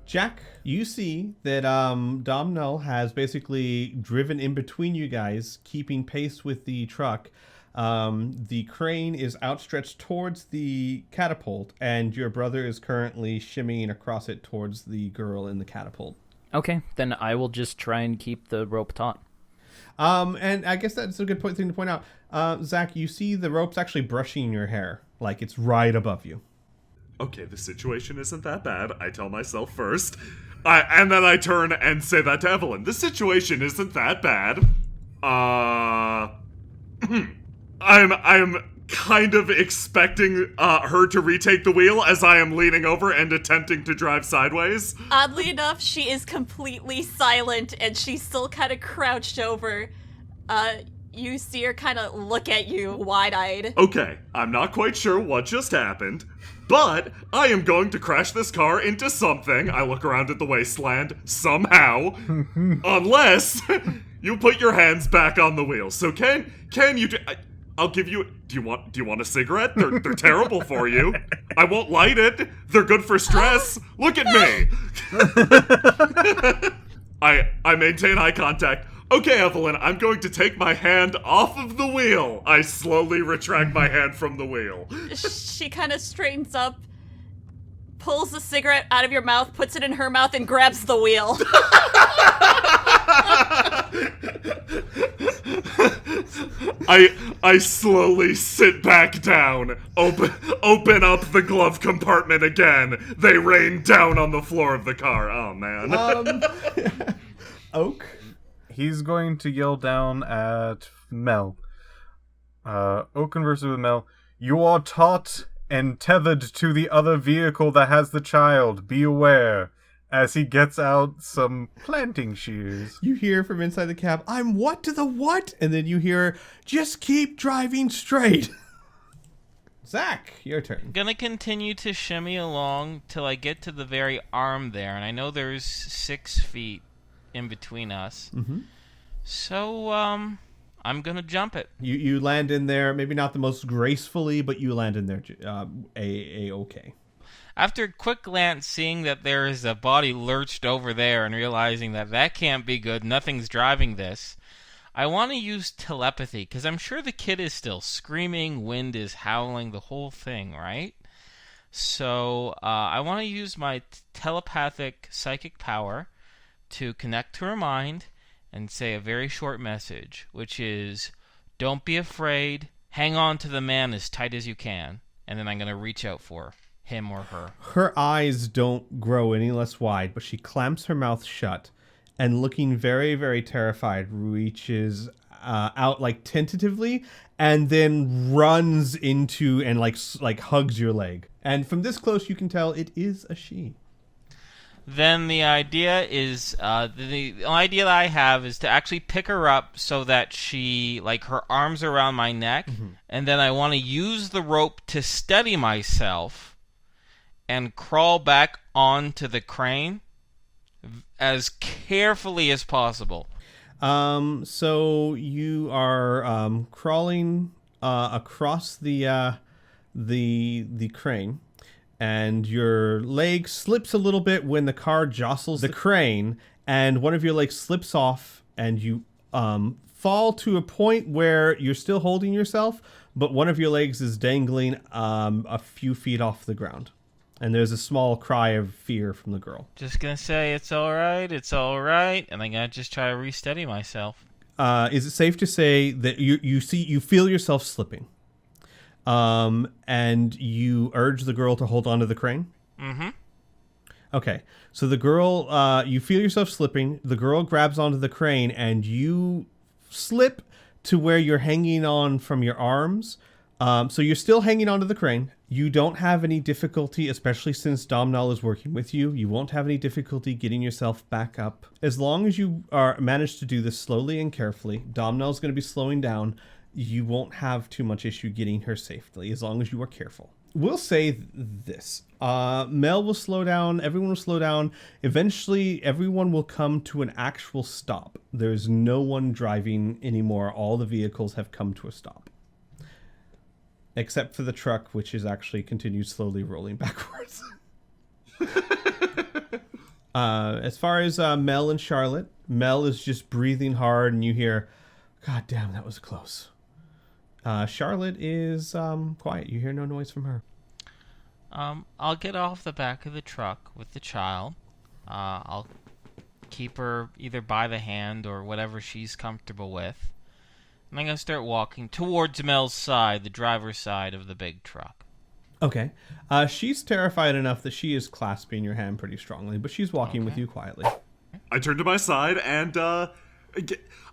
Jack, you see that Domhnall has basically driven in between you guys, keeping pace with the truck. The crane is outstretched towards the catapult, and your brother is currently shimmying across it towards the girl in the catapult. Okay, then I will just try and keep the rope taut. And I guess that's a good thing to point out. Zach, you see the rope's actually brushing your hair, like it's right above you. Okay, the situation isn't that bad, I tell myself first. And then I turn and say that to Evelyn. The situation isn't that bad. I'm kind of expecting her to retake the wheel as I am leaning over and attempting to drive sideways. Oddly enough, she is completely silent and she's still kind of crouched over. You see her kind of look at you wide-eyed. Okay, I'm not quite sure what just happened, but I am going to crash this car into something. I look around at the wasteland, somehow, unless you put your hands back on the wheel. So can you I'll give you, do you want a cigarette? They're terrible for you. I won't light it. They're good for stress. Look at me. I maintain eye contact. Okay, Evelyn, I'm going to take my hand off of the wheel. I slowly retract my hand from the wheel. She kind of straightens up, pulls the cigarette out of your mouth, puts it in her mouth, and grabs the wheel. I slowly sit back down, open up the glove compartment again. They rain down on the floor of the car. Oh, man. Oak? He's going to yell down at Mel. Oak converses with Mel. You are taut and tethered to the other vehicle that has the child. Be aware. As he gets out some planting shears. You hear from inside the cab, I'm what to the what? And then you hear, just keep driving straight. Zach, your turn. Gonna continue to shimmy along till I get to the very arm there, and I know there's 6 feet in between us. Mm-hmm. So, I'm gonna jump it. You land in there, maybe not the most gracefully, but you land in there okay. After a quick glance, seeing that there is a body lurched over there and realizing that can't be good, nothing's driving this, I want to use telepathy, because I'm sure the kid is still screaming, wind is howling, the whole thing, right? So, I want to use my telepathic psychic power to connect to her mind and say a very short message, which is, don't be afraid, hang on to the man as tight as you can, and then I'm going to reach out for him or her. Her eyes don't grow any less wide, but she clamps her mouth shut and, looking very, very terrified, reaches out like tentatively and then runs into and like hugs your leg. And from this close, you can tell it is a she. Then the idea is, the idea that I have is to actually pick her up so that she, like, her arms around my neck, and then I want to use the rope to steady myself and crawl back onto the crane as carefully as possible. So you are crawling across the crane, and your leg slips a little bit when the car jostles the crane, and one of your legs slips off, and you fall to a point where you're still holding yourself, but one of your legs is dangling a few feet off the ground. And there's a small cry of fear from the girl. Just gonna say, it's alright, and I'm gonna just try to re-steady myself. Is it safe to say that you feel yourself slipping? And you urge the girl to hold onto the crane? Mm-hmm. Okay. So the girl, you feel yourself slipping, the girl grabs onto the crane, and you slip to where you're hanging on from your arms. So you're still hanging onto the crane. You don't have any difficulty, especially since Domhnall is working with you. You won't have any difficulty getting yourself back up. As long as you manage to do this slowly and carefully, Domhnall's going to be slowing down. You won't have too much issue getting her safely, as long as you are careful. We'll say this. Mel will slow down. Everyone will slow down. Eventually, everyone will come to an actual stop. There's no one driving anymore. All the vehicles have come to a stop. Except for the truck, which is actually continued slowly rolling backwards. As far as Mel and Charlotte, Mel is just breathing hard, and you hear, "God damn, that was close." Charlotte is quiet. You hear no noise from her. I'll get off the back of the truck with the child. I'll keep her either by the hand or whatever she's comfortable with. And I'm going to start walking towards Mel's side, the driver's side of the big truck. Okay. She's terrified enough that she is clasping your hand pretty strongly, but she's walking with you quietly. I turn to my side and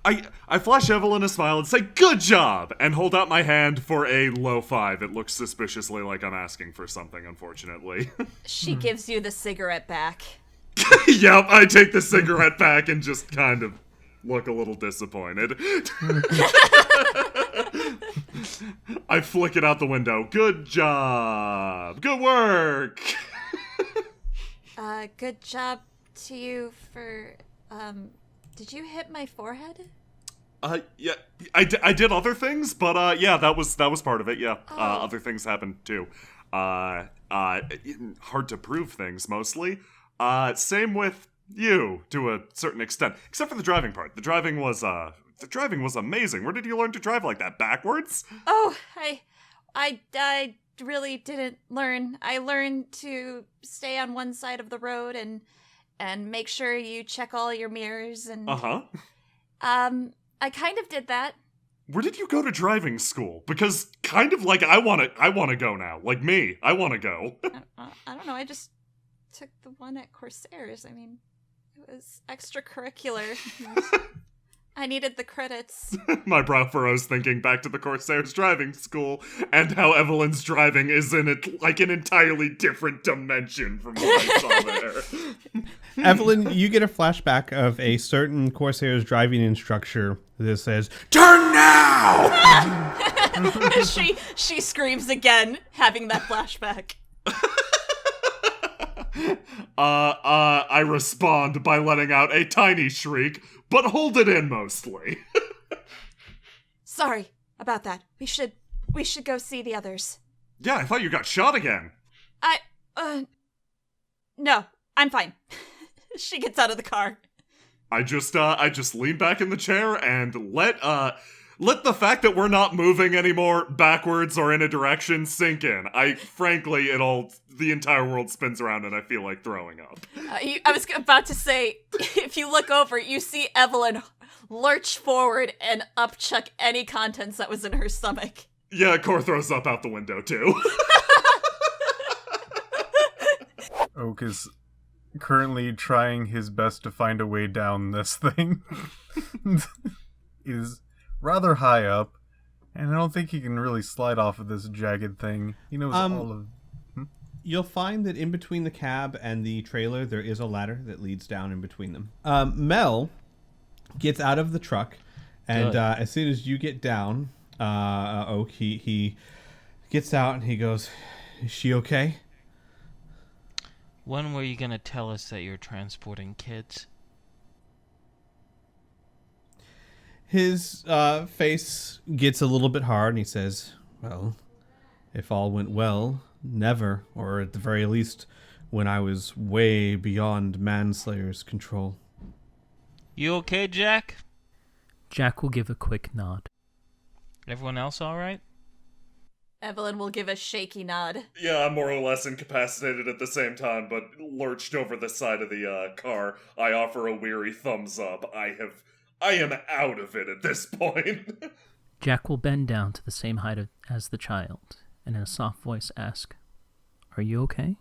I flash Evelyn a smile and say, "Good job!" and hold out my hand for a low 5. It looks suspiciously like I'm asking for something, unfortunately. She gives you the cigarette back. Yep, I take the cigarette back and just kind of look a little disappointed. I flick it out the window. "Good job! Good work!" Good job to you for, did you hit my forehead? Yeah, I did other things, but yeah, that was part of it. Yeah, other things happened too. Hard to prove things mostly. Same with you to a certain extent, except for the driving part. The driving was amazing. Where did you learn to drive like that? Backwards? Oh, I really didn't learn. I learned to stay on one side of the road and make sure you check all your mirrors and I kind of did that. Where did you go to driving school? Because kind of like I want to go now. Like me, I want to go. I don't know. I just took the one at Corsairs. I mean, it was extracurricular. I needed the credits. My brow furrows thinking back to the Corsairs driving school and how Evelyn's driving is in like an entirely different dimension from what I saw there. Evelyn, you get a flashback of a certain Corsairs driving instructor that says, "Turn now!" She screams again, having that flashback. I respond by letting out a tiny shriek, but hold it in mostly. Sorry about that. We should go see the others. Yeah, I thought you got shot again. No, I'm fine. She gets out of the car. I just lean back in the chair and let the fact that we're not moving anymore backwards or in a direction sink in. Frankly, the entire world spins around and I feel like throwing up. I was about to say, if you look over, you see Evelyn lurch forward and upchuck any contents that was in her stomach. Yeah, Cor throws up out the window too. Oak is currently trying his best to find a way down this thing. Is rather high up, and I don't think he can really slide off of this jagged thing. He knows all of... You'll find that in between the cab and the trailer, there is a ladder that leads down in between them. Mel gets out of the truck, and as soon as you get down, Oak, he gets out and he goes, "Is she okay?" When were you going to tell us that you're transporting kids? His face gets a little bit hard, and he says, "Well, if all went well, never, or at the very least, when I was way beyond Manslayer's control." You okay, Jack? Jack will give a quick nod. Everyone else all right? Evelyn will give a shaky nod. Yeah, I'm more or less incapacitated at the same time, but lurched over the side of the car. I offer a weary thumbs up. I am out of it at this point. Jack will bend down to the same height as the child, and in a soft voice ask, "Are you okay?"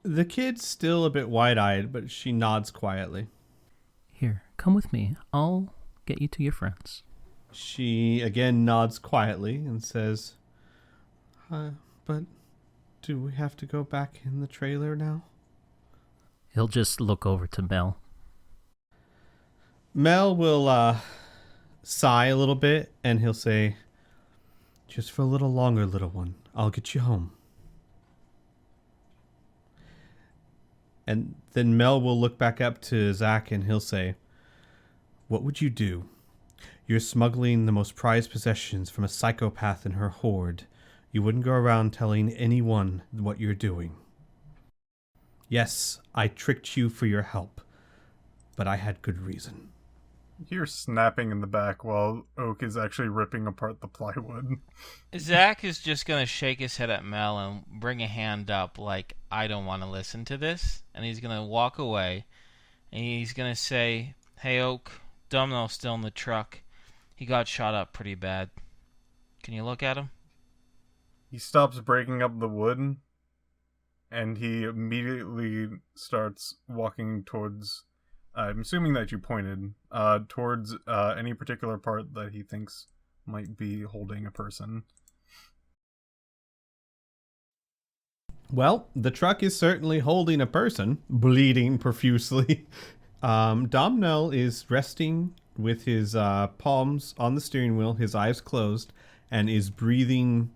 The kid's still a bit wide-eyed, but she nods quietly. "Here, come with me. I'll get you to your friends." She again nods quietly and says, "But do we have to go back in the trailer now?" He'll just look over to Mel. Mel will sigh a little bit, and he'll say, "Just for a little longer, little one. I'll get you home." And then Mel will look back up to Zach, and he'll say, "What would you do? You're smuggling the most prized possessions from a psychopath and her horde. You wouldn't go around telling anyone what you're doing." Yes, I tricked you for your help, but I had good reason. You're snapping in the back while Oak is actually ripping apart the plywood. Zach is just going to shake his head at Mel and bring a hand up like, I don't want to listen to this. And he's going to walk away. And he's going to say, hey, Oak, Domino's still in the truck. He got shot up pretty bad. Can you look at him? He stops breaking up the wood, and he immediately starts walking towards... I'm assuming that you pointed towards any particular part that he thinks might be holding a person. Well, the truck is certainly holding a person, bleeding profusely. Domhnall is resting with his palms on the steering wheel, his eyes closed, and is breathing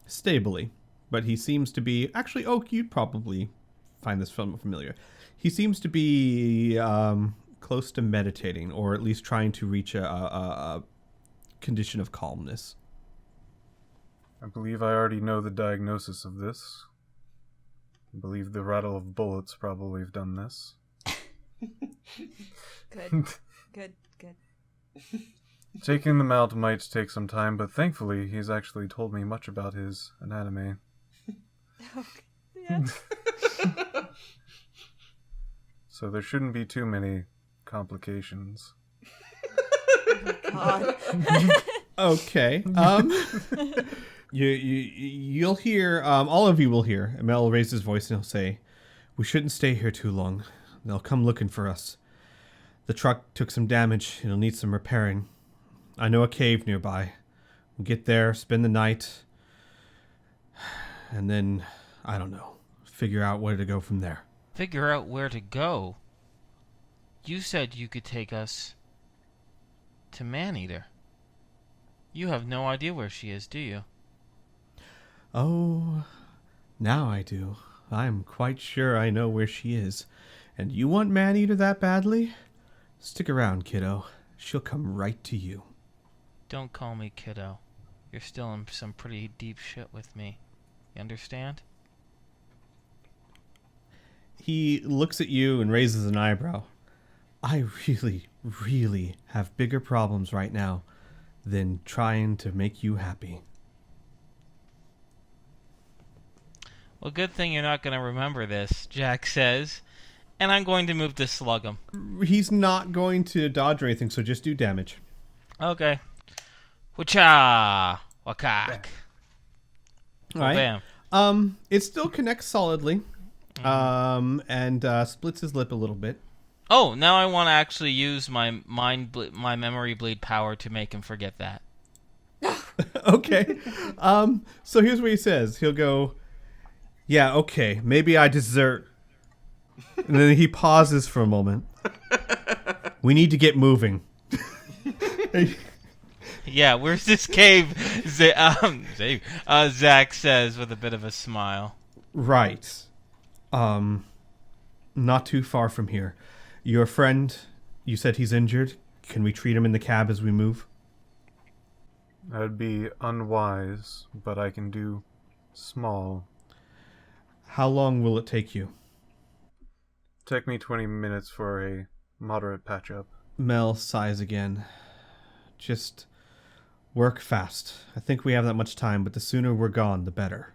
stably. But he seems to be... Actually, Oak, you'd probably find this film familiar. He seems to be close to meditating, or at least trying to reach a condition of calmness. I believe I already know the diagnosis of this. I believe the rattle of bullets probably have done this. Good. Taking them out might take some time, but thankfully he's actually told me much about his anatomy. Okay. Yeah. So there shouldn't be too many complications. God. Okay. You'll hear, all of you will hear. Mel will raise his voice and he'll say, we shouldn't stay here too long. They'll come looking for us. The truck took some damage. It'll need some repairing. I know a cave nearby. We'll get there, spend the night, and then, I don't know, figure out where to go from there. Figure out where to go? You said you could take us to Maneater. You have no idea where she is, do you? Oh, now I do. I'm quite sure I know where she is. And you want Maneater that badly? Stick around, kiddo. She'll come right to you. Don't call me kiddo. You're still in some pretty deep shit with me. You understand? He looks at you and raises an eyebrow. I really, really have bigger problems right now than trying to make you happy. Well, good thing you're not going to remember this, Jack says. And I'm going to move to slug him. He's not going to dodge or anything, so just do damage. Okay. Whacha! Wakak. All right. Bam. It still connects solidly. And splits his lip a little bit. Oh, now I want to actually use my my memory bleed power to make him forget that. Okay. So here's what he says. He'll go, yeah, okay, maybe I desert. And then he pauses for a moment. We need to get moving. Yeah, where's this cave? Zach says with a bit of a smile. Right. Not too far from here. Your friend, you said he's injured. Can we treat him in the cab as we move? That'd be unwise, but I can do small. How long will it take you? Take me 20 minutes for a moderate patch-up. Mel sighs again. Just work fast. I think we have that much time, but the sooner we're gone, the better.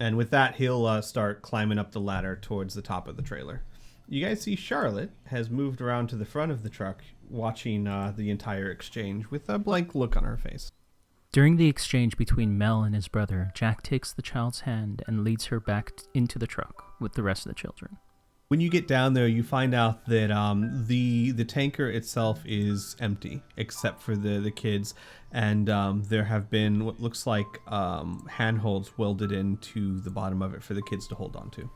And with that, he'll start climbing up the ladder towards the top of the trailer. You guys see Charlotte has moved around to the front of the truck, watching the entire exchange with a blank look on her face. During the exchange between Mel and his brother, Jack takes the child's hand and leads her back into the truck with the rest of the children. When you get down there, you find out that the tanker itself is empty, except for the kids, and there have been what looks like handholds welded into the bottom of it for the kids to hold on to.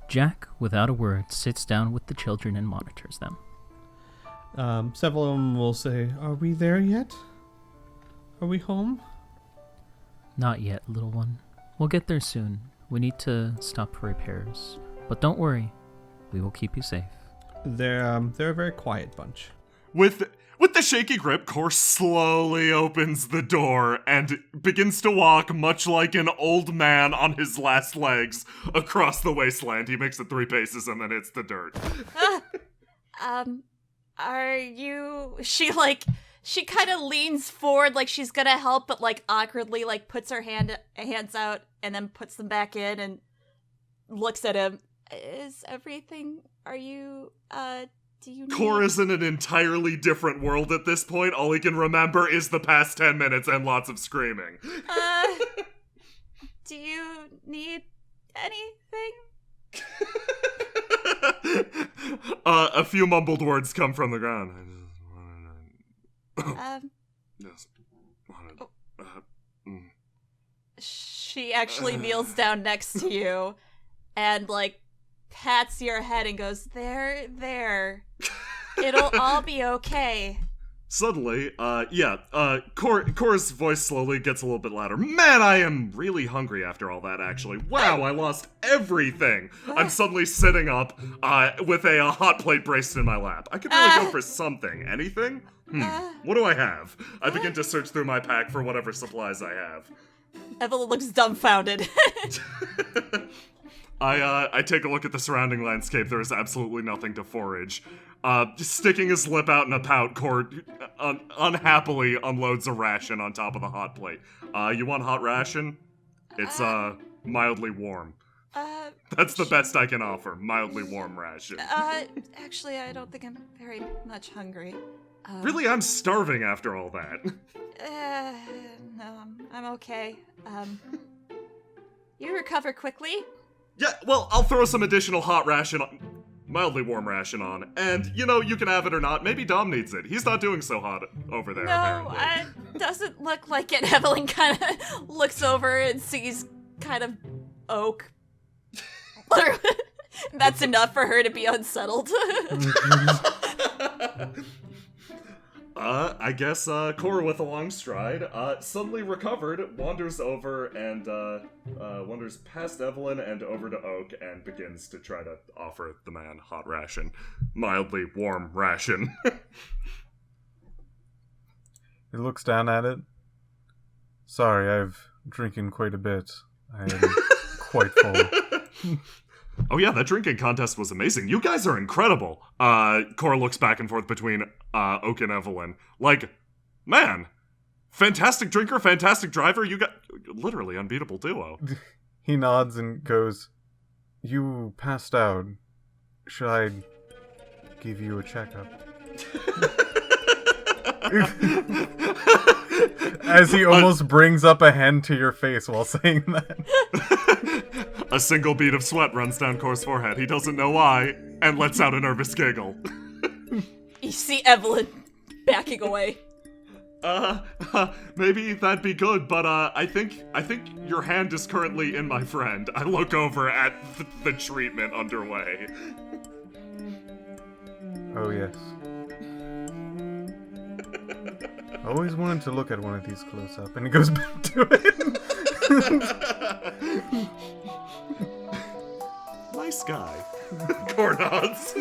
Jack, without a word, sits down with the children and monitors them. Several of them will say, "Are we there yet? Are we home?" Not yet, little one. We'll get there soon. We need to stop for repairs. But don't worry. We will keep you safe. They're a very quiet bunch. With With the shaky grip, Cor slowly opens the door and begins to walk, much like an old man on his last legs, across the wasteland. He makes it 3 paces and then hits the dirt. Are you... She kind of leans forward like she's gonna help, but like awkwardly like puts her hands out and then puts them back in and looks at him. Is everything... Are you, do you need... Cor is in an entirely different world at this point. All he can remember is the past 10 minutes and lots of screaming. Do you need anything? A few mumbled words come from the ground. Yes. She actually kneels down next to you and, like, pats your head and goes, there. It'll all be okay. Suddenly, Cor's voice slowly gets a little bit louder. Man, I am really hungry after all that, actually. Wow, I lost everything. I'm suddenly sitting up with a hot plate braced in my lap. I could really go for something. Anything? What do I have? I begin to search through my pack for whatever supplies I have. Evelyn looks dumbfounded. I take a look at the surrounding landscape. There is absolutely nothing to forage. Just sticking his lip out in a pout, Cor unhappily unloads a ration on top of the hot plate. You want hot ration? It's mildly warm. That's the best I can offer. Mildly warm ration. Actually, I don't think I'm very much hungry. Really, I'm starving after all that. No, I'm okay. You recover quickly? Yeah, well, I'll throw some additional hot ration on, mildly warm ration on, and, you can have it or not. Maybe Dom needs it. He's not doing so hot over there, apparently. No, it doesn't look like it. Evelyn kind of looks over and sees kind of oak. That's enough for her to be unsettled. I guess Cor, with a long stride, suddenly recovered, wanders over and wanders past Evelyn and over to Oak and begins to try to offer the man hot ration. Mildly warm ration. He looks down at it. Sorry, I've drinking quite a bit. I am quite full. Oh yeah, that drinking contest was amazing. You guys are incredible. Cor looks back and forth between Oak and Evelyn. Like, man, fantastic drinker, fantastic driver. You got literally unbeatable duo. He nods and goes, "You passed out. Should I give you a checkup?" As he almost brings up a hand to your face while saying that. A single bead of sweat runs down Cor's forehead. He doesn't know why, and lets out a nervous giggle. You see Evelyn backing away. Maybe that'd be good, but I think your hand is currently in my friend. I look over at the treatment underway. Oh yes. I always wanted to look at one of these close up, and he goes back to it. Nice guy. Cor nods.